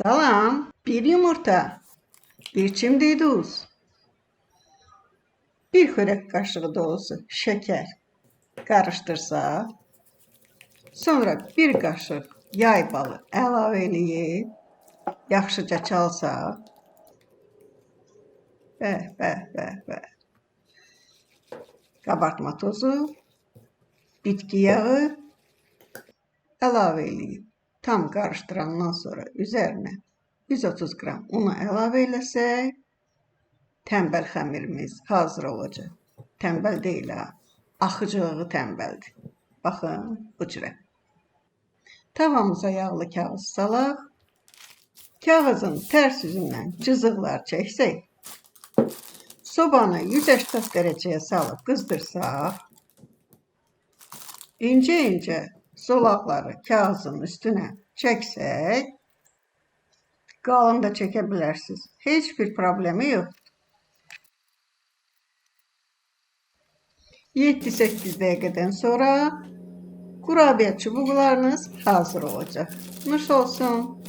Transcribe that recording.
Salam. Bir yumurta, bir çimdik duz, bir xörək qaşığı dolusu şeker karıştırsaq, sonra bir qaşıq yay balı əlavə eləyib, yaxşıca çalsaq, bəh, qabartma tozu, bitki yağı əlavə eləyib, tam qarışdırandan sonra üzərinə 130 qram unu əlavə eləsək, tənbəl xəmirimiz hazır olacaq. Tənbəl deyil ha, axıcılığı tənbəldir. Baxın, bu cürə. Tavamıza yağlı kağız salaq, kağızın tərs üzündən cızıqlar çəksək, sobanı 180 dərəcəyə salıb qızdırsaq, incə zolaqları kağızın üstünə çəksək, qalın da çəkə bilərsiniz. Heç bir problemi yoxdur. 7-8 dəqiqədən sonra kurabiye çubuklarınız hazır olacak. Nuş olsun.